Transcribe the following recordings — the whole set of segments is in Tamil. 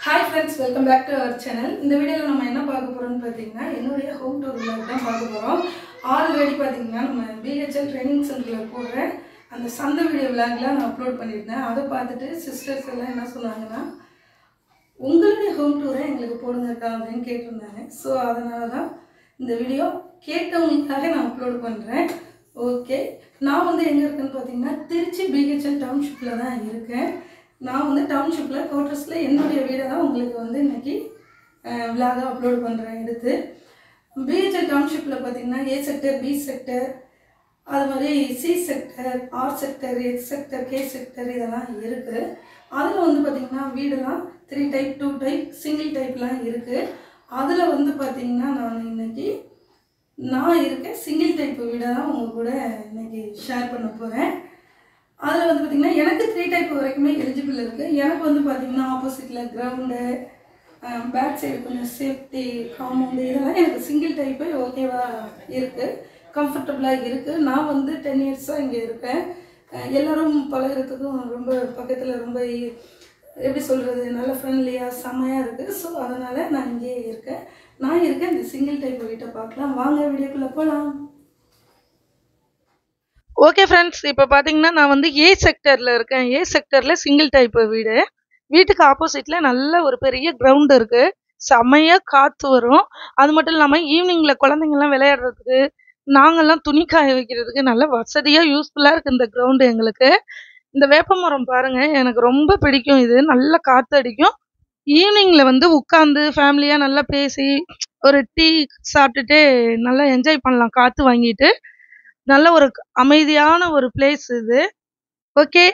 Hi friends, welcome back to our channel. இந்த வீடியோல நம்ம என்ன பார்க்க போறோம்னு பாத்தீங்கன்னா என்னுடைய ஹோம் டூர் vlog தான் பார்க்க போறோம். ஆல்ரெடி பாத்தீங்கன்னா நம்ம BHL ட்ரெய்னிங் சென்டர்ல போடுற அந்த சந்த வீடியோ vlogல நான் அப்லோட் பண்ணிருந்தேன். அதை பார்த்துட்டு சிஸ்டர்ஸ் எல்லாம் என்ன சொன்னாங்கன்னா உங்களுடைய ஹோம் டூரை எங்களுக்கு போடுங்கக்கா அப்படின்னு கேட்டிருந்தாங்க. ஸோ அதனால தான் இந்த வீடியோ கேட்டவங்களுக்காக நான் அப்லோட் பண்ணுறேன். ஓகே, நான் வந்து எங்கே இருக்கேன்னு பார்த்தீங்கன்னா திருச்சி BHL டவுன்ஷிப்பில் தான் இருக்கேன். நான் வந்து டவுன்ஷிப்பில் குவார்ட்டர்ஸில் என்னுடைய வீடை தான் உங்களுக்கு வந்து இன்றைக்கி விலாகாக அப்லோட் பண்ணுறேன் எடுத்து. BHL டவுன்ஷிப்பில் பார்த்தீங்கன்னா A செக்டர், B செக்டர், அது மாதிரி C sector, R sector, X sector, K sector இதெல்லாம் இருக்குது. அதில் வந்து பார்த்திங்கன்னா வீடெல்லாம் 3 டைப், 2 டைப், சிங்கிள் டைப்லாம் இருக்குது. அதில் வந்து பார்த்திங்கன்னா நான் இருக்கேன் சிங்கிள் டைப் வீடை தான் உங்கள் கூட இன்றைக்கி ஷேர் பண்ண போகிறேன். அதில் வந்து பார்த்திங்கன்னா எனக்கு 3 டைப் வரைக்குமே எலிஜிபிள் இருக்குது. எனக்கு வந்து பார்த்திங்கன்னா ஆப்போசிட்டில் கிரவுண்டு, பேக் சைடு கொஞ்சம் சேஃப்டி, காம்பவுண்டு இதெல்லாம் எனக்கு சிங்கிள் டைப்பு ஓகேவாக இருக்குது, கம்ஃபர்டபுளாக இருக்குது. நான் வந்து 10 இயர்ஸாக இங்கே இருக்கேன். எல்லோரும் பழகிறதுக்கும் ரொம்ப பக்கத்தில் ரொம்ப எப்படி சொல்கிறது நல்ல ஃப்ரெண்ட்லியாக செம்மையாக இருக்குது. ஸோ அதனால் நான் இங்கேயே இருக்கேன். நான் இருக்கேன் இந்த சிங்கிள் டைப் வீட்டை பார்க்கலாம். வாங்க வீடியோக்குள்ளே போகலாம். ஓகே ஃப்ரெண்ட்ஸ், இப்போ பார்த்தீங்கன்னா நான் வந்து ஏ செக்டரில் இருக்கேன். ஏ செக்டரில் சிங்கிள் டைப் வீடு. வீட்டுக்கு ஆப்போசிட்டில் நல்ல ஒரு பெரிய கிரவுண்ட் இருக்குது. செம்மையாக காற்று வரும். அது மட்டும் இல்லாமல் ஈவினிங்கில் குழந்தைங்கள்லாம் விளையாடுறதுக்கு, நாங்கள்லாம் துணி காய வைக்கிறதுக்கு நல்ல வசதியாக யூஸ்ஃபுல்லாக இருக்குது இந்த கிரவுண்டு எங்களுக்கு. இந்த வேப்பமரம் பாருங்கள், எனக்கு ரொம்ப பிடிக்கும். இது நல்ல காற்று அடிக்கும். ஈவினிங்கில் வந்து உட்காந்து ஃபேமிலியாக நல்லா பேசி ஒரு டீ சாப்பிட்டுட்டு நல்லா என்ஜாய் பண்ணலாம் காற்று வாங்கிட்டு. நல்ல ஒரு அமைதியான ஒரு பிளேஸ் இது. ஓகே,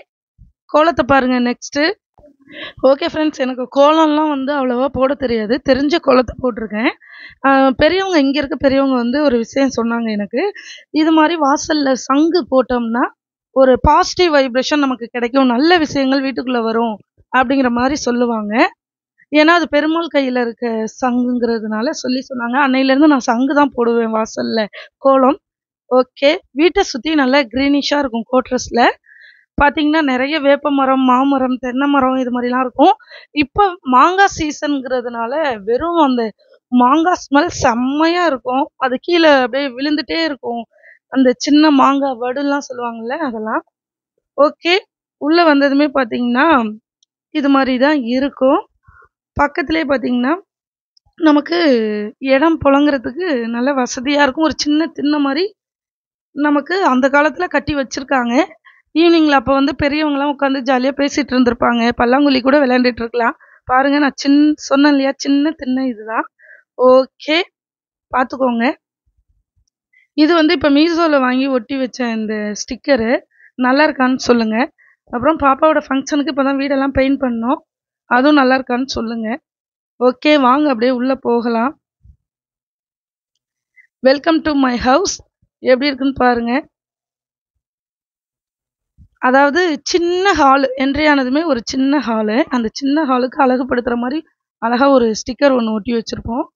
கோலத்தை பாருங்க நெக்ஸ்ட்டு. ஓகே ஃப்ரெண்ட்ஸ், எனக்கு கோலம்லாம் வந்து அவ்வளோவா போட தெரியாது. தெரிஞ்ச கோலத்தை போட்டிருக்கேன். பெரியவங்க இங்கே இருக்க பெரியவங்க வந்து ஒரு விஷயம் சொன்னாங்க எனக்கு. இது மாதிரி வாசலில் சங்கு போட்டோம்னா ஒரு பாசிட்டிவ் வைப்ரேஷன் நமக்கு கிடைக்கும், நல்ல விஷயங்கள் வீட்டுக்குள்ளே வரும் அப்படிங்கிற மாதிரி சொல்லுவாங்க. ஏன்னா அது பெருமாள் கையில் இருக்க சங்குங்கிறதுனால சொன்னாங்க. அன்னையிலேருந்து நான் சங்கு தான் போடுவேன் வாசலில் கோலம். ஓகே, வீட்டை சுற்றி நல்லா க்ரீனிஷாக இருக்கும். குவார்ட்டர்ஸில் பார்த்தீங்கன்னா நிறைய வேப்ப மரம், மாமரம், தென்னை மரம் இது மாதிரிலாம் இருக்கும். இப்போ மாங்காய் சீசனுங்கிறதுனால வெறும் அந்த மாங்காய் ஸ்மெல் செம்மையாக இருக்கும். அது கீழே அப்படியே விழுந்துட்டே இருக்கும். அந்த சின்ன மாங்காய் வடுலாம் சொல்லுவாங்கள்ல அதெல்லாம். ஓகே, உள்ளே வந்ததுமே பார்த்தீங்கன்னா இது மாதிரி தான் இருக்கும். பக்கத்துலேயே பார்த்தீங்கன்னா நமக்கு இடம் புழங்குறதுக்கு நல்ல வசதியாக இருக்கும். ஒரு சின்ன திண்ணை மாதிரி நமக்கு அந்த காலத்தில் கட்டி வச்சுருக்காங்க. ஈவினிங்கில் அப்போ வந்து பெரியவங்களாம் உட்காந்து ஜாலியாக பேசிகிட்டு இருந்திருப்பாங்க. பல்லாங்குழி கூட விளையாண்டுட்டு இருக்கலாம். பாருங்கள், நான் சொன்னேன் இல்லையா, சின்ன திண்ணை இதுதான். ஓகே, பார்த்துக்கோங்க. இது வந்து இப்போ மீஷோவில் வாங்கி ஒட்டி வச்சேன் இந்த ஸ்டிக்கரு. நல்லா இருக்கான்னு சொல்லுங்கள். அப்புறம் பாப்பாவோட ஃபங்க்ஷனுக்கு இப்போ தான் வீடெல்லாம் பெயிண்ட் பண்ணோம். அதுவும் நல்லா இருக்கான்னு சொல்லுங்கள். ஓகே, வாங்க அப்படியே உள்ளே போகலாம். Welcome to my house. எப்படி இருக்குன்னு பாருங்க. அதாவது சின்ன ஹாலு, என்ட்ரி ஆனதுமே ஒரு சின்ன ஹாலு. அந்த சின்ன ஹாலுக்கு அழகுபடுத்துகிற மாதிரி அழகாக ஒரு ஸ்டிக்கர் ஒன்று ஒட்டி வச்சுருப்போம்.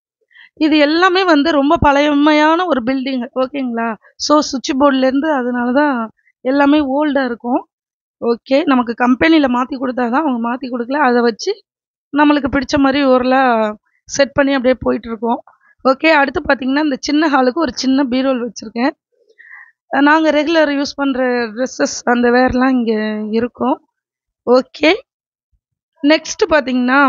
இது எல்லாமே வந்து ரொம்ப பழைமையான ஒரு பில்டிங். ஓகேங்களா? ஸோ சுவிட்ச் போர்ட்லேருந்து அதனால தான் எல்லாமே ஓல்டாக இருக்கும். ஓகே, நமக்கு கம்பெனியில் மாற்றி கொடுத்தா தான், அவங்க மாற்றி கொடுக்கல. அதை வச்சு நம்மளுக்கு பிடிச்ச மாதிரி ஓரலாக செட் பண்ணி அப்படியே போயிட்டுருக்கோம். ஓகே, அடுத்து பார்த்தீங்கன்னா இந்த சின்ன ஹாலுக்கு ஒரு சின்ன பீரோல் வச்சுருக்கேன். நாங்கள் ரெகுலர் யூஸ் பண்ணுற ட்ரெஸ்ஸஸ் அந்த வேர்லாம் இங்கே இருக்கும். ஓகே, நெக்ஸ்ட்டு பார்த்தீங்கன்னா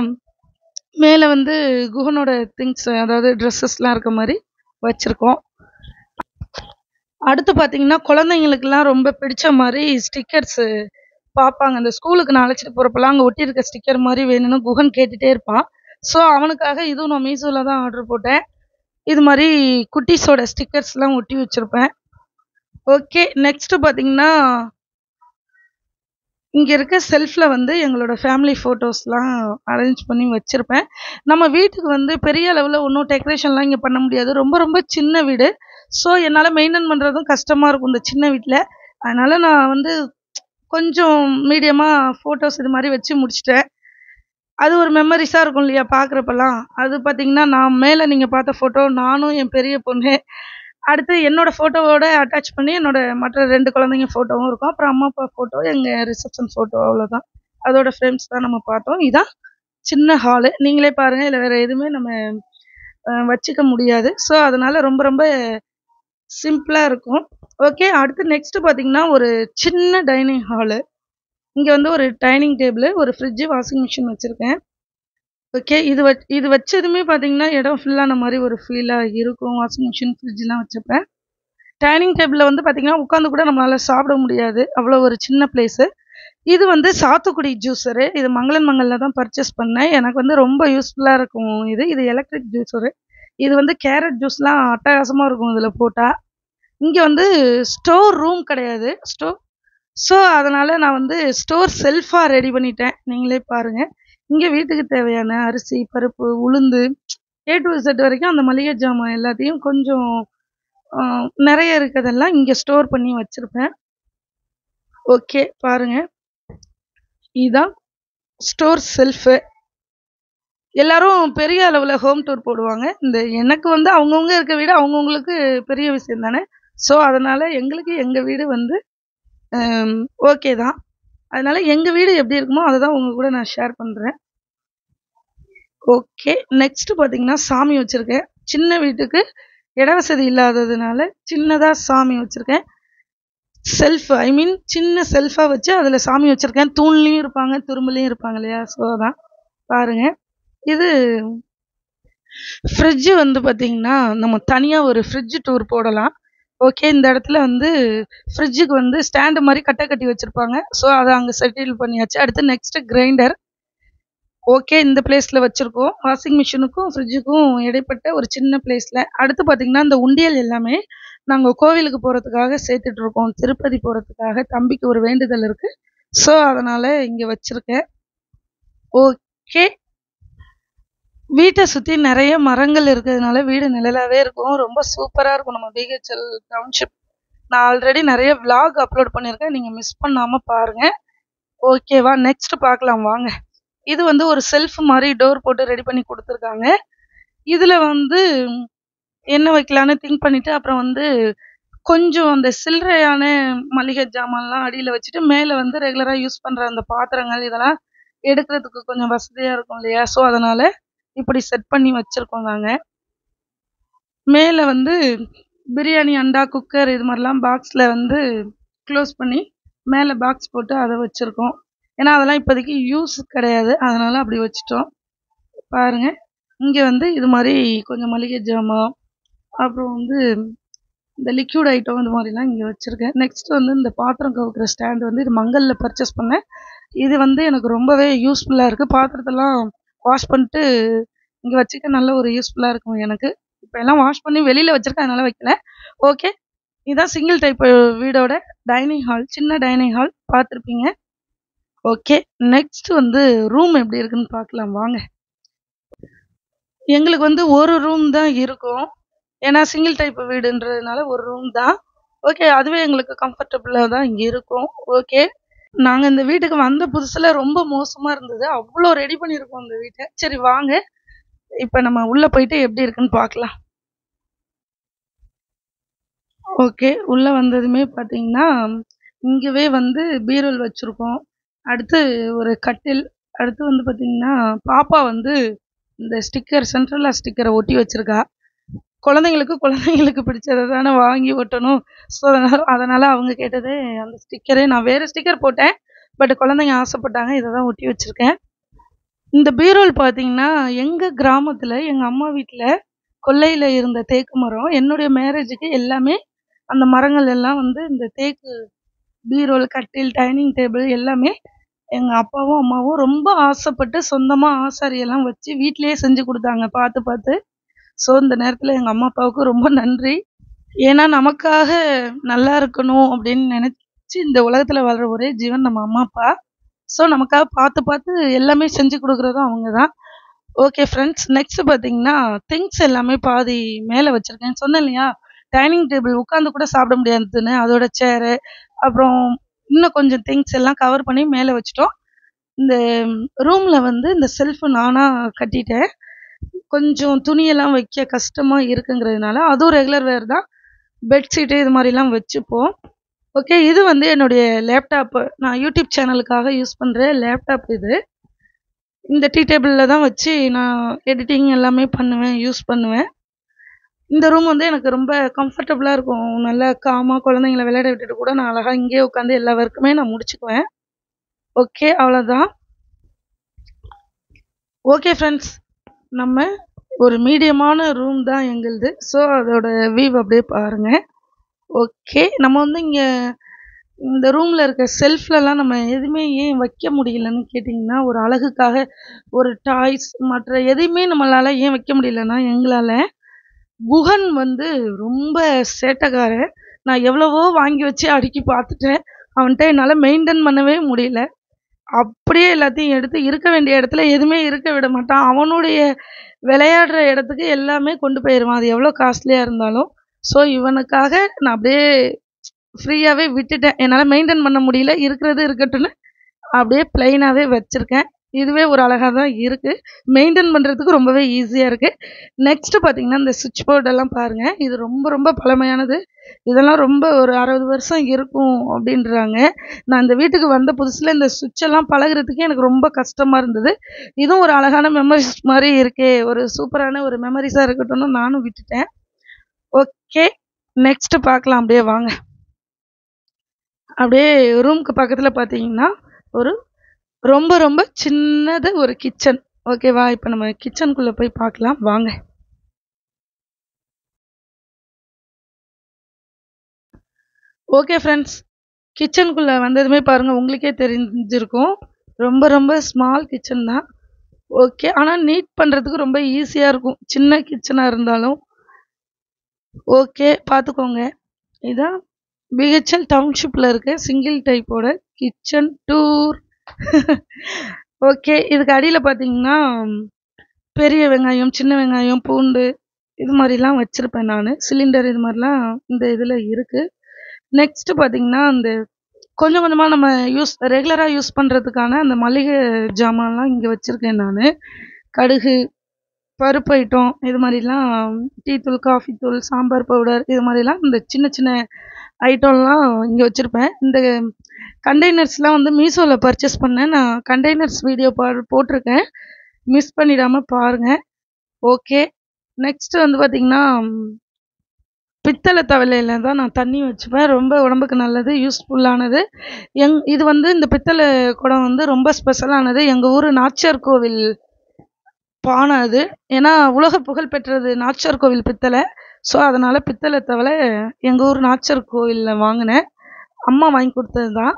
மேலே வந்து குஹனோட திங்ஸ், அதாவது ட்ரெஸ்ஸஸ்லாம் இருக்க மாதிரி வச்சுருக்கோம். அடுத்து பார்த்தீங்கன்னா குழந்தைங்களுக்கெல்லாம் ரொம்ப பிடிச்ச மாதிரி ஸ்டிக்கர்ஸு பார்ப்பாங்க. அந்த ஸ்கூலுக்கு நான் அழைச்சிட்டு போகிறப்பெல்லாம் அங்கே ஒட்டியிருக்க ஸ்டிக்கர் மாதிரி வேணும்னு குஹன் கேட்டுகிட்டே இருப்பான். ஸோ அவனுக்காக இதுவும் நான் மீஷோவில் தான் ஆர்டர் போட்டேன். இது மாதிரி குட்டீஸோட ஸ்டிக்கர்ஸ்லாம் ஒட்டி வச்சுருப்பேன். ஓகே, நெக்ஸ்ட்டு பார்த்தீங்கன்னா இங்கே இருக்க செல்ஃபில் வந்து எங்களோட ஃபேமிலி ஃபோட்டோஸ்லாம் அரேஞ்ச் பண்ணி வச்சுருப்பேன். நம்ம வீட்டுக்கு வந்து பெரிய அளவில் ஒன்றும் டெக்கரேஷன்லாம் இங்கே பண்ண முடியாது. ரொம்ப ரொம்ப சின்ன வீடு. ஸோ என்னால் மெயின்டைன் பண்ணுறதும் கஷ்டமாக இருக்கும் இந்த சின்ன வீட்டில். அதனால் நான் வந்து கொஞ்சம் மீடியமாக ஃபோட்டோஸ் இது மாதிரி வச்சு முடிச்சிட்டேன். அது ஒரு மெமரிஸாக இருக்கும் இல்லையா பார்க்குறப்பெல்லாம். அது பார்த்தீங்கன்னா நான் மேலே நீங்கள் பார்த்த ஃபோட்டோ நானும் என் பெரிய பொண்ணு. அடுத்து என்னோட ஃபோட்டோவோட அட்டாச் பண்ணி என்னோட மற்ற 2 குழந்தைங்க ஃபோட்டோவும் இருக்கும். அப்புறம் அம்மா அப்பா ஃபோட்டோ, எங்கள் ரிசப்ஷன் ஃபோட்டோ, அவ்வளோதான். அதோட ஃப்ரேம்ஸ் தான் நம்ம பார்த்தோம். இதான் சின்ன ஹாலு. நீங்களே பாருங்க, இதில் வேறு எதுவுமே நம்ம வச்சுக்க முடியாது. ஸோ அதனால் ரொம்ப ரொம்ப சிம்பிளாக இருக்கும். ஓகே, அடுத்து நெக்ஸ்ட்டு பார்த்தீங்கன்னா ஒரு சின்ன டைனிங் ஹாலு. இங்கே வந்து ஒரு டைனிங் டேபிள், ஒரு ஃப்ரிட்ஜு, வாஷிங் மிஷின் வச்சுருக்கேன். ஓகே, இது வச்சதுமே பார்த்தீங்கன்னா இடம் ஃபுல்லான மாதிரி ஒரு ஃபீலாக இருக்கும். வாஷிங் மிஷின், ஃப்ரிட்ஜ்லாம் வச்சுப்பேன். டைனிங் டேபிளில் வந்து பார்த்தீங்கன்னா உட்காந்து கூட நம்மளால் சாப்பிட முடியாது, அவ்வளோ ஒரு சின்ன பிளேஸு. இது வந்து சாத்துக்குடி ஜூஸரு. இது மங்களன் மங்கலில் தான் பர்ச்சேஸ் பண்ணேன். எனக்கு வந்து ரொம்ப யூஸ்ஃபுல்லாக இருக்கும். இது எலக்ட்ரிக் ஜூஸரு. இது வந்து கேரட் ஜூஸ்லாம் அட்டகாசமாக இருக்கும் இதில் போட்டால். இங்கே வந்து ஸ்டோர் ரூம் கிடையாது, ஸோ அதனால் நான் வந்து ஸ்டோர் செல்ஃபாக ரெடி பண்ணிட்டேன். நீங்களே பாருங்கள். இங்கே வீட்டுக்கு தேவையான அரிசி, பருப்பு, உளுந்து, A to Z வரைக்கும் அந்த மளிகை ஜாமான் எல்லாத்தையும் கொஞ்சம் நிறைய இருக்கிறதெல்லாம் இங்கே ஸ்டோர் பண்ணி வச்சுருப்பேன். ஓகே பாருங்கள், இதுதான் ஸ்டோர் செல்ஃபு. எல்லாரும் பெரிய அளவில் ஹோம் டூர் போடுவாங்க. எனக்கு வந்து அவங்கவுங்க இருக்க வீடு அவங்கவுங்களுக்கு பெரிய விஷயம் தானே. ஸோ அதனால் எங்களுக்கு எங்கள் வீடு வந்து ஓகே தான். அதனால் எங்கள் வீடு எப்படி இருக்குமோ அதை தான் உங்கள் கூட நான் ஷேர் பண்ணுறேன். ஓகே, நெக்ஸ்ட்டு பார்த்தீங்கன்னா சாமி வச்சுருக்கேன். சின்ன வீட்டுக்கு இட வசதி இல்லாததுனால சின்னதாக சாமி வச்சுருக்கேன். சின்ன செல்ஃபாக வச்சு அதில் சாமி வச்சுருக்கேன். தூண்லேயும் இருப்பாங்க, துரும்புலேயும் இருப்பாங்க இல்லையா. ஸோ அதான் பாருங்கள். இது ஃப்ரிட்ஜு வந்து பார்த்தீங்கன்னா நம்ம தனியாக ஒரு ஃப்ரிட்ஜு டூர் போடலாம். ஓகே, இந்த இடத்துல வந்து ஃப்ரிட்ஜுக்கு வந்து ஸ்டாண்டு மாதிரி கட்டி வச்சுருப்பாங்க. ஸோ அதை அங்கே செட்டில் பண்ணியாச்சு. அடுத்து நெக்ஸ்ட்டு கிரைண்டர். ஓகே, இந்த பிளேஸில் வச்சுருக்கோம். வாஷிங் மிஷினுக்கும் ஃப்ரிட்ஜுக்கும் இடைப்பட்ட ஒரு சின்ன பிளேஸில். அடுத்து பார்த்திங்கன்னா இந்த உண்டியல் எல்லாமே நாங்கள் கோவிலுக்கு போகிறதுக்காக சேர்த்துட்ருக்கோம். திருப்பதி போகிறதுக்காக தம்பிக்கு ஒரு வேண்டுதல் இருக்குது. ஸோ அதனால் இங்கே வச்சுருக்கேன். ஓகே, வீட்டை சுற்றி நிறைய மரங்கள் இருக்கிறதுனால வீடு நிழலாகவே இருக்கும். ரொம்ப சூப்பராக இருக்கும் நம்ம BHL டவுன்ஷிப். நான் ஆல்ரெடி நிறைய vlog அப்லோட் பண்ணியிருக்கேன், நீங்கள் மிஸ் பண்ணாமல் பாருங்கள். ஓகேவா, நெக்ஸ்ட் பார்க்கலாம் வாங்க. இது வந்து ஒரு செல்ஃப் மாதிரி டோர் போட்டு ரெடி பண்ணி கொடுத்துருக்காங்க. இதில் வந்து என்ன வைக்கலான்னு திங்க் பண்ணிவிட்டு அப்புறம் வந்து கொஞ்சம் அந்த சில்லறையான மளிகை ஜாமான்லாம் அடியில் வச்சுட்டு மேலே வந்து ரெகுலராக யூஸ் பண்ணுற அந்த பாத்திரங்கள் இதெல்லாம் எடுக்கிறதுக்கு கொஞ்சம் வசதியாக இருக்கும் இல்லையா. ஸோ அதனால் இப்படி செட் பண்ணி வச்சுருக்கோம் நாங்கள். மேலே வந்து பிரியாணி அண்டா, குக்கர் இது மாதிரிலாம் பாக்ஸில் வந்து க்ளோஸ் பண்ணி மேலே பாக்ஸ் போட்டு அதை வச்சுருக்கோம். ஏன்னா அதெல்லாம் இப்போதைக்கு யூஸ் கிடையாது, அதனால் அப்படி வச்சுட்டோம். பாருங்கள், இங்கே வந்து இது மாதிரி கொஞ்சம் மளிகை ஜாமான், அப்புறம் வந்து இந்த லிக்யூட் ஐட்டம் இது மாதிரிலாம் இங்கே வச்சுருக்கேன். நெக்ஸ்ட் வந்து இந்த பாத்திரம் கவுக்கிற ஸ்டாண்டு வந்து இது மங்கலில் பர்ச்சேஸ் பண்ணேன். இது வந்து எனக்கு ரொம்பவே யூஸ்ஃபுல்லாக இருக்குது. பாத்திரத்தெல்லாம் வாஷ் பண்ணிட்டு இங்கே வச்சுக்க நல்ல ஒரு யூஸ்ஃபுல்லாக இருக்கும் எனக்கு. இப்போ எல்லாம் வாஷ் பண்ணி வெளியில் வச்சுருக்கேன், அதனால் வைக்கல. ஓகே, இதுதான் சிங்கிள் டைப் வீடோட டைனிங் ஹால். சின்ன டைனிங் ஹால் பார்த்துருப்பீங்க. ஓகே, நெக்ஸ்ட் வந்து ரூம் எப்படி இருக்குன்னு பார்க்கலாம் வாங்க. எங்களுக்கு வந்து ஒரு ரூம் தான் இருக்கும், ஏன்னா சிங்கிள் டைப் வீடுன்றதுனால ஒரு ரூம் தான். ஓகே, அதுவே எங்களுக்கு கம்ஃபர்டபுளாக தான் இங்கே இருக்கும். ஓகே, நாங்கள் இந்த வீட்டுக்கு வந்த புதுசில் ரொம்ப மோசமாக இருந்தது, அவ்வளோ ரெடி பண்ணியிருக்கோம் இந்த வீட்டை. சரி வாங்க, இப்போ நம்ம உள்ளே போயிட்டு எப்படி இருக்குன்னு பார்க்கலாம். ஓகே, உள்ளே வந்ததுமே பார்த்தீங்கன்னா இங்கேவே வந்து பீரோல் வச்சுருக்கோம். அடுத்து ஒரு கட்டில். அடுத்து வந்து பார்த்தீங்கன்னா பாப்பா வந்து இந்த ஸ்டிக்கர், சென்ட்ரலா ஸ்டிக்கரை ஒட்டி வச்சுருக்கா. குழந்தைங்களுக்கு பிடிச்சதை தானே வாங்கி ஒட்டணும். ஸோ அதனால் அவங்க கேட்டது அந்த ஸ்டிக்கரு. நான் வேறு ஸ்டிக்கர் போட்டேன், பட் குழந்தைங்க ஆசைப்பட்டாங்க, இதை தான் ஒட்டி வச்சுருக்கேன். இந்த பீரோல் பார்த்தீங்கன்னா எங்கள் கிராமத்தில் எங்கள் அம்மா வீட்டில் கொல்லையில் இருந்த தேக்கு மரம். என்னுடைய மேரேஜுக்கு எல்லாமே அந்த மரங்கள் எல்லாம் வந்து இந்த தேக்கு பீரோல், கட்டில், டைனிங் டேபிள் எல்லாமே எங்கள் அப்பாவும் அம்மாவும் ரொம்ப ஆசைப்பட்டு சொந்தமாக ஆசாரியெல்லாம் வச்சு வீட்டிலேயே செஞ்சு கொடுத்தாங்க பார்த்து. ஸோ இந்த நேரத்தில் எங்கள் அம்மா அப்பாவுக்கு ரொம்ப நன்றி. ஏன்னா நமக்காக நல்லா இருக்கணும் அப்படின்னு நினச்சி இந்த உலகத்தில் வளர்கிற ஒரே ஜீவன் நம்ம அம்மா அப்பா. ஸோ நமக்காக பார்த்து எல்லாமே செஞ்சு கொடுக்குறதும் அவங்க தான். ஓகே ஃப்ரெண்ட்ஸ், நெக்ஸ்ட் பார்த்தீங்கன்னா திங்ஸ் எல்லாமே பாதி மேலே வச்சுருக்கேன். சொன்னேன் இல்லையா, டைனிங் டேபிள் உட்காந்து கூட சாப்பிட முடியாதுன்னு, அதோட சேரு, அப்புறம் இன்னும் கொஞ்சம் திங்ஸ் எல்லாம் கவர் பண்ணி மேலே வச்சுட்டோம். இந்த ரூமில் வந்து இந்த செல்ஃபு நானாக கட்டிட்டேன். கொஞ்சம் துணியெல்லாம் வைக்க கஷ்டமாக இருக்குங்கிறதுனால அதுவும் ரெகுலர் வேர் தான். பெட்ஷீட்டு இது மாதிரிலாம் வச்சுப்போம். ஓகே, இது வந்து என்னுடைய லேப்டாப்பு. நான் யூடியூப் சேனலுக்காக யூஸ் பண்ணுற லேப்டாப் இது. இந்த டீ டேபிளில் தான் வச்சு நான் எடிட்டிங் எல்லாமே பண்ணுவேன், யூஸ் பண்ணுவேன். இந்த ரூம் வந்து எனக்கு ரொம்ப கம்ஃபர்டபுளாக இருக்கும். நல்லா காமாக குழந்தைங்கள விளையாட விட்டுட்டு கூட நான் அழகாக இங்கேயே உட்காந்து எல்லா ஒர்க்குமே நான் முடிச்சுக்குவேன். ஓகே, அவ்வளோதான். ஓகே ஃப்ரெண்ட்ஸ், நம்ம ஒரு மீடியமான ரூம் தான் எங்களுது. ஸோ அதோட வியூ அப்படியே பாருங்கள். ஓகே, நம்ம வந்து இங்கே இந்த ரூமில் இருக்க செல்ஃப்லலாம் நம்ம எதுவுமே ஏன் வைக்க முடியலன்னு கேட்டிங்கன்னா, ஒரு அழகுக்காக ஒரு டாய்ஸ் மற்ற எதையுமே நம்மளால் ஏன் வைக்க முடியலன்னா, எங்களால் குஹன் வந்து ரொம்ப சேட்டைக்காரன். நான் எவ்வளவோ வாங்கி வச்சு அடுக்கி பார்த்துட்டேன். அவன்கிட்ட என்னால் மெயின்டைன் பண்ணவே முடியல. அப்படியே எல்லாத்தையும் எடுத்து இருக்க வேண்டிய இடத்துல எதுவுமே இருக்க விட மாட்டான். அவனுடைய விளையாடுற இடத்துக்கு எல்லாமே கொண்டு போயிருவான். அது எவ்வளோ காஸ்ட்லியாக இருந்தாலும். ஸோ இவனுக்காக நான் அப்படியே ஃப்ரீயாகவே விட்டுட்டேன். என்னால் மெயின்டைன் பண்ண முடியல. இருக்கிறது இருக்கட்டும்னு அப்படியே ப்ளைனாகவே வச்சுருக்கேன். இதுவே ஒரு அழகாக தான் இருக்குது. மெயின்டைன் பண்ணுறதுக்கு ரொம்பவே ஈஸியாக இருக்குது. நெக்ஸ்ட்டு பார்த்தீங்கன்னா, இந்த சுவிட்ச் போர்டெல்லாம் பாருங்கள். இது ரொம்ப ரொம்ப பழமையானது. இதெல்லாம் ரொம்ப ஒரு 60 வருஷம் இருக்கும் அப்படின்றாங்க. நான் இந்த வீட்டுக்கு வந்த புதுசில் இந்த சுவிட்செல்லாம் பழகுறதுக்கே எனக்கு ரொம்ப கஷ்டமாக இருந்தது. இதுவும் ஒரு அழகான மெமரிஸ் மாதிரி இருக்கே, ஒரு சூப்பரான ஒரு மெமரிஸாக இருக்கட்டும்னு நானும் விட்டுட்டேன். ஓகே, நெக்ஸ்ட்டு பார்க்கலாம். அப்படியே வாங்க. அப்படியே ரூமுக்கு பக்கத்தில் பார்த்தீங்கன்னா ஒரு ரொம்ப ரொம்ப சின்னது ஒரு கிச்சன். ஓகேவா, இப்போ நம்ம கிச்சனுக்குள்ளே போய் பார்க்கலாம் வாங்க. ஓகே ஃப்ரெண்ட்ஸ், கிச்சனுக்குள்ளே வந்ததுமே பாருங்கள், உங்களுக்கே தெரிஞ்சிருக்கும். ரொம்ப ரொம்ப ஸ்மால் கிச்சன் தான். ஓகே, ஆனால் நீட் பண்ணுறதுக்கு ரொம்ப ஈஸியாக இருக்கும், சின்ன கிச்சனாக இருந்தாலும். ஓகே, பார்த்துக்கோங்க. இதான் பிஹெச்எல் டவுன்ஷிப்பில் இருக்க சிங்கிள் டைப்போட கிச்சன் டூர். ஓகே, இதுக்கு அடியில் பார்த்தீங்கன்னா பெரிய வெங்காயம், சின்ன வெங்காயம், பூண்டு இது மாதிரிலாம் வச்சுருப்பேன் நான். சிலிண்டர் இது மாதிரிலாம் இந்த இதில் இருக்குது. நெக்ஸ்ட்டு பார்த்தீங்கன்னா, அந்த கொஞ்சம் கொஞ்சமாக நம்ம ரெகுலராக யூஸ் பண்ணுறதுக்கான அந்த மளிகை ஜாமான்லாம் இங்கே வச்சுருக்கேன் நான். கடுகு, பருப்பு ஐட்டம் இது மாதிரிலாம், டீ தூள், காஃபி தூள், சாம்பார் பவுடர் இது மாதிரிலாம் இந்த சின்ன சின்ன ஐட்டம்லாம் இங்கே வச்சுருப்பேன். இந்த கண்டெய்னர்ஸ்லாம் வந்து மீஷோவில் பர்ச்சேஸ் பண்ணேன். நான் கண்டெய்னர்ஸ் வீடியோ போட்டிருக்கேன், மிஸ் பண்ணிடாமல் பாருங்கள். ஓகே, நெக்ஸ்ட்டு வந்து பார்த்திங்கன்னா, பித்தளை தவலையில் தான் நான் தண்ணி வச்சுப்பேன். ரொம்ப உடம்புக்கு நல்லது, யூஸ்ஃபுல்லானது. இது வந்து இந்த பித்தளை குடம் வந்து ரொம்ப ஸ்பெஷலானது. எங்கள் ஊர் நாச்சியார் கோவில் பானை அது. ஏன்னா உலக புகழ் பெற்றது நாச்சியார் கோவில் பித்தளை. ஸோ அதனால் பித்தளை தவலை எங்கள் ஊர் நாச்சியார் கோவிலில் வாங்கினேன். அம்மா வாங்கி கொடுத்தது தான்.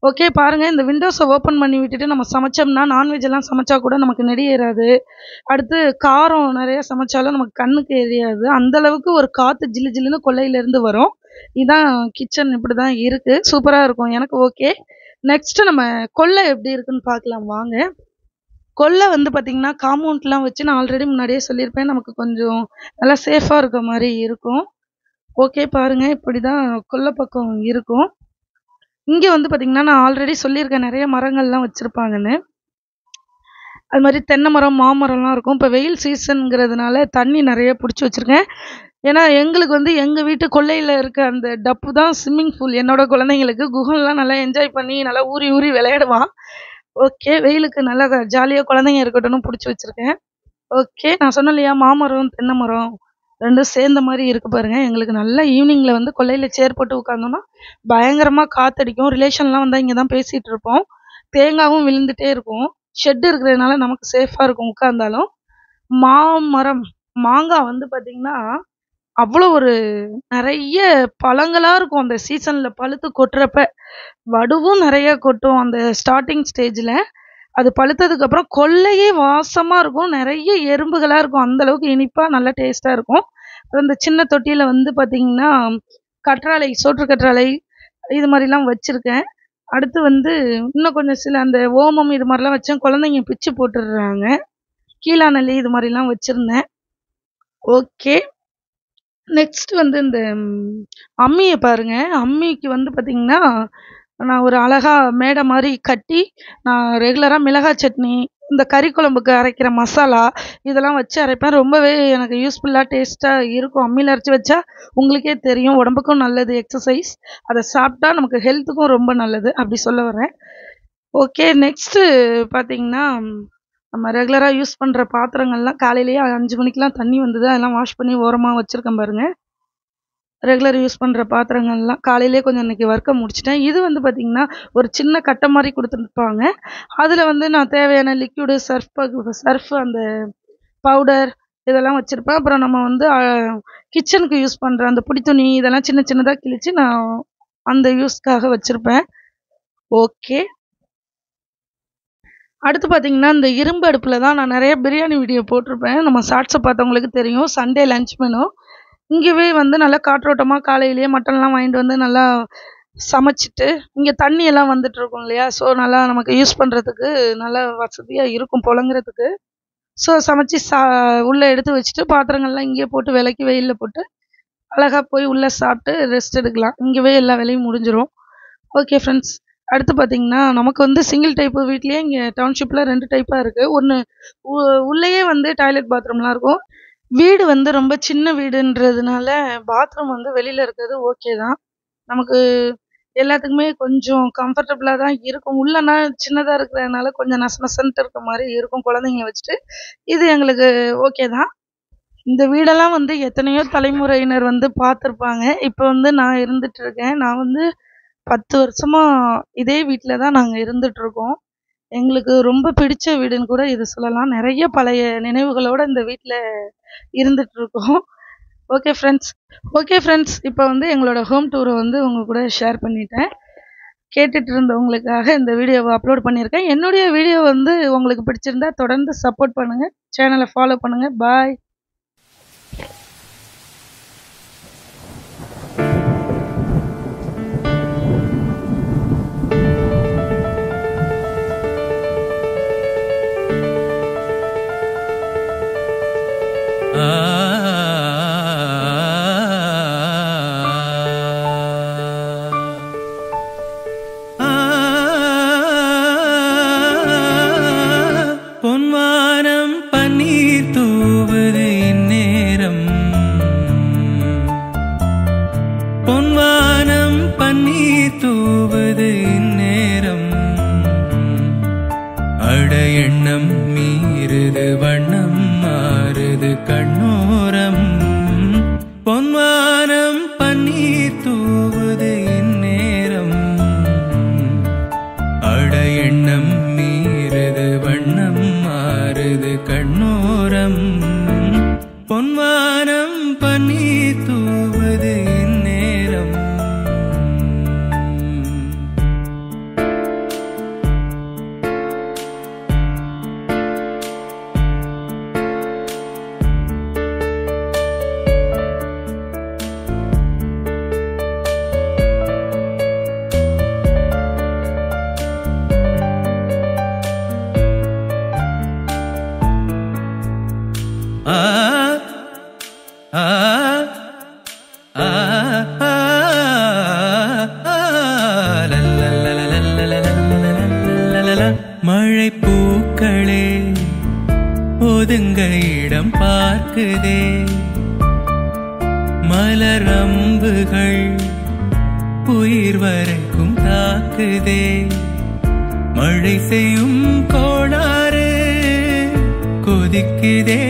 ஓகே, பாருங்கள். இந்த விண்டோஸை ஓப்பன் பண்ணி விட்டுட்டு நம்ம சமைச்சோம்னா, நான்வெஜ் எல்லாம் சமைச்சா கூட நமக்கு நெடி ஏறாது. அடுத்து காரம் நிறைய சமைச்சாலும் நமக்கு கண்ணுக்கு எரியாது. அந்தளவுக்கு ஒரு காற்று ஜில்லு ஜில்லுன்னு கொல்லையிலேருந்து வரும். இதான் கிச்சன், இப்படி தான் இருக்குது. சூப்பராக இருக்கும், எனக்கு ஓகே. நெக்ஸ்ட்டு நம்ம கொல்லை எப்படி இருக்குன்னு பார்க்கலாம் வாங்க. கொல்லை வந்து பார்த்திங்கன்னா, காம்பவுண்ட்லாம் வச்சு நான் ஆல்ரெடி முன்னாடியே சொல்லியிருப்பேன், நமக்கு கொஞ்சம் நல்லா சேஃபாக இருக்க மாதிரி இருக்கும். ஓகே, பாருங்கள். இப்படி தான் கொல்லை பக்கம் இருக்கும். இங்கே வந்து பார்த்திங்கன்னா, நான் ஆல்ரெடி சொல்லியிருக்கேன் நிறைய மரங்கள்லாம் வச்சுருப்பாங்கன்னு. அது மாதிரி தென்னை மரம், மாமரம்லாம் இருக்கும். இப்போ வெயில் சீசனுங்கிறதுனால தண்ணி நிறைய பிடிச்சி வச்சுருக்கேன். ஏன்னா எங்களுக்கு வந்து எங்கள் வீட்டு கொல்லையில் இருக்க அந்த டப்பு தான் ஸ்விம்மிங் பூல். என்னோடய குழந்தைங்களுக்கு குகன்லாம் நல்லா என்ஜாய் பண்ணி நல்லா ஊறி ஊறி விளையாடுவான். ஓகே, வெயிலுக்கு நல்லா ஜாலியாக குழந்தைங்க இருக்கட்டும்னு பிடிச்சி வச்சுருக்கேன். ஓகே, நான் சொன்னேன் இல்லையா, மாமரம் தென்னை மரம் ரெண்டும் சேர்ந்த மாதிரி இருக்குது பாருங்கள். எங்களுக்கு நல்லா ஈவினிங்கில் வந்து கொல்லையில் சேர் போட்டு உட்காந்தோன்னா பயங்கரமாக காற்றடிக்கும். ரிலேஷன்லாம் வந்தால் இங்கே தான் பேசிகிட்டு இருப்போம். தேங்காயும் விழுந்துகிட்டே இருக்கும். ஷெட்டு இருக்கிறதுனால நமக்கு சேஃபாக இருக்கும் உட்காந்தாலும். மாமரம், மாங்காய் வந்து பார்த்திங்கன்னா அவ்வளோ ஒரு நிறைய பழங்களாக இருக்கும். அந்த சீசனில் பழுத்து கொட்டுறப்ப வடுவும் நிறைய கொட்டும். அந்த ஸ்டார்டிங் ஸ்டேஜில் அது பழுத்ததுக்கப்புறம் கொல்லையே வாசமாக இருக்கும். நிறைய எறும்புகளாக இருக்கும். அந்தளவுக்கு இனிப்பாக நல்லா டேஸ்ட்டாக இருக்கும். அந்த சின்ன தொட்டியில் வந்து பார்த்திங்கன்னா கற்றாழை, சோற்று கற்றாழை இது மாதிரிலாம் வச்சுருக்கேன். அடுத்து வந்து இன்னும் கொஞ்சம் சில அந்த ஓமம் இது மாதிரிலாம் வச்சேன். குழந்தைங்க பிச்சு போட்டுடுறாங்க. கீழாநெல்லி இது மாதிரிலாம் வச்சுருந்தேன். ஓகே, நெக்ஸ்ட் வந்து இந்த அம்மியை பாருங்கள். அம்மிக்கு வந்து பார்த்திங்கன்னா, நான் ஒரு அழகாக மேடை மாதிரி கட்டி நான் ரெகுலராக மிளகாய் சட்னி, இந்த கறி குழம்புக்கு அரைக்கிற மசாலா இதெல்லாம் வச்சு அரைப்பேன். ரொம்பவே எனக்கு யூஸ்ஃபுல்லாக டேஸ்ட்டாக இருக்கும். அம்மியில் அரைச்சி வச்சா உங்களுக்கே தெரியும், உடம்புக்கும் நல்லது, எக்ஸசைஸ். அதை சாப்பிட்டா நமக்கு ஹெல்த்துக்கும் ரொம்ப நல்லது, அப்படி சொல்ல வரேன். ஓகே, நெக்ஸ்ட்டு பார்த்திங்கன்னா நம்ம ரெகுலராக யூஸ் பண்ணுற பாத்திரங்கள்லாம் காலையிலேயே 5 மணிக்கெலாம் தண்ணி வந்தது, அதெல்லாம் வாஷ் பண்ணி ஓரமாக வச்சுருக்கேன் பாருங்கள். ரெகுலர் யூஸ் பண்ணுற பாத்திரங்கள்லாம் காலையிலேயே கொஞ்சம் இன்றைக்கி ஒர்க்கை முடிச்சிட்டேன். இது வந்து பார்த்திங்கன்னா ஒரு சின்ன கட்டை மாதிரி கொடுத்துருப்பாங்க. அதில் வந்து நான் தேவையான லிக்விடு, சர்ஃப், அந்த பவுடர் இதெல்லாம் வச்சுருப்பேன். அப்புறம் நம்ம வந்து கிச்சனுக்கு யூஸ் பண்ணுற அந்த பொடி துணி இதெல்லாம் சின்ன சின்னதாக கிழித்து நான் அந்த யூஸ்க்காக வச்சுருப்பேன். ஓகே, அடுத்து பார்த்தீங்கன்னா இந்த இரும்பு அடுப்பில் தான் நான் நிறைய பிரியாணி வீடியோ போட்டிருப்பேன். நம்ம ஷார்ட்ஸை பார்த்தவங்களுக்கு தெரியும். சண்டே லஞ்ச் மெனு இங்கேவே வந்து நல்லா காற்றோட்டமாக காலையிலேயே மட்டன்லாம் வாங்கிட்டு வந்து நல்லா சமைச்சிட்டு, இங்கே தண்ணியெல்லாம் வந்துட்டு இருக்கும் இல்லையா, ஸோ நல்லா நமக்கு யூஸ் பண்ணுறதுக்கு நல்லா வசதியாக இருக்கும் புழங்குறதுக்கு. ஸோ சமைச்சி உள்ளே எடுத்து வச்சுட்டு பாத்திரங்கள்லாம் இங்கேயே போட்டு விளக்கி வெயிலில் போட்டு அழகாக போய் உள்ளே சாப்பிட்டு ரெஸ்ட் எடுக்கலாம். இங்கேவே எல்லா வேலையும் முடிஞ்சிடும். ஓகே ஃப்ரெண்ட்ஸ், அடுத்து பார்த்தீங்கன்னா நமக்கு வந்து சிங்கிள் டைப்பு வீட்லேயே இங்கே டவுன்ஷிப்பில் 2 டைப்பாக இருக்குது. ஒன்று உள்ளேயே வந்து டாய்லெட் பாத்ரூம்லாம் இருக்கும். வீடு வந்து ரொம்ப சின்ன வீடுன்றதுனால பாத்ரூம் வந்து வெளியில் இருக்கிறது ஓகே தான், நமக்கு எல்லாத்துக்குமே கொஞ்சம் கம்ஃபர்டபுளாக தான் இருக்கும். உள்ளனா சின்னதாக இருக்கிறதுனால கொஞ்சம் நசநசன்ட்டு இருக்க மாதிரி இருக்கும் குழந்தைங்கள வச்சுட்டு. இது எங்களுக்கு ஓகே தான். இந்த வீடெல்லாம் வந்து எத்தனையோ தலைமுறையினர் வந்து பார்த்துருப்பாங்க. இப்போ வந்து நான் இருந்துகிட்ருக்கேன். நான் வந்து 10 வருஷமாக இதே வீட்டில் தான் நாங்கள் இருந்துகிட்ருக்கோம். எங்களுக்கு ரொம்ப பிடிச்ச வீடுன்னு கூட இது சொல்லலாம். நிறைய பழைய நினைவுகளோடு இந்த வீட்டில் இருந்துகிட்ருக்கோம். ஓகே ஃப்ரெண்ட்ஸ், இப்போ வந்து எங்களோட ஹோம் டூரை வந்து உங்கள் கூட ஷேர் பண்ணிட்டேன். கேட்டுட்டு இருந்தவங்களுக்காக இந்த வீடியோவை அப்லோட் பண்ணியிருக்கேன். என்னுடைய வீடியோ வந்து உங்களுக்கு பிடிச்சிருந்தா தொடர்ந்து சப்போர்ட் பண்ணுங்கள், சேனலை ஃபாலோ பண்ணுங்கள். பாய். பொன்வானம் பன்னீர் தூவுது இந்நேரம், பொன்வானம் பன்னீர் தூவுது இந்நேரம், அட எண்ணம் மீறுது வண்ணம் மாறுது கண்ணோரம், பொன்வானம் பன்னீர் தூவுது இந்நேரம், அட எண்ணம் மீறுது வண்ணம் மாறுது கண்ணோரம், பொன்வானம் பன்னீர் தூவுது இந்நேரம். மழை பூக்களே ஒதுங்க இடம் பார்க்குதே, மலர் அம்புகள் உயிர் வரைக்கும் தாக்குதே, மழை செய்யும் கோளாறு கொதிக்குதே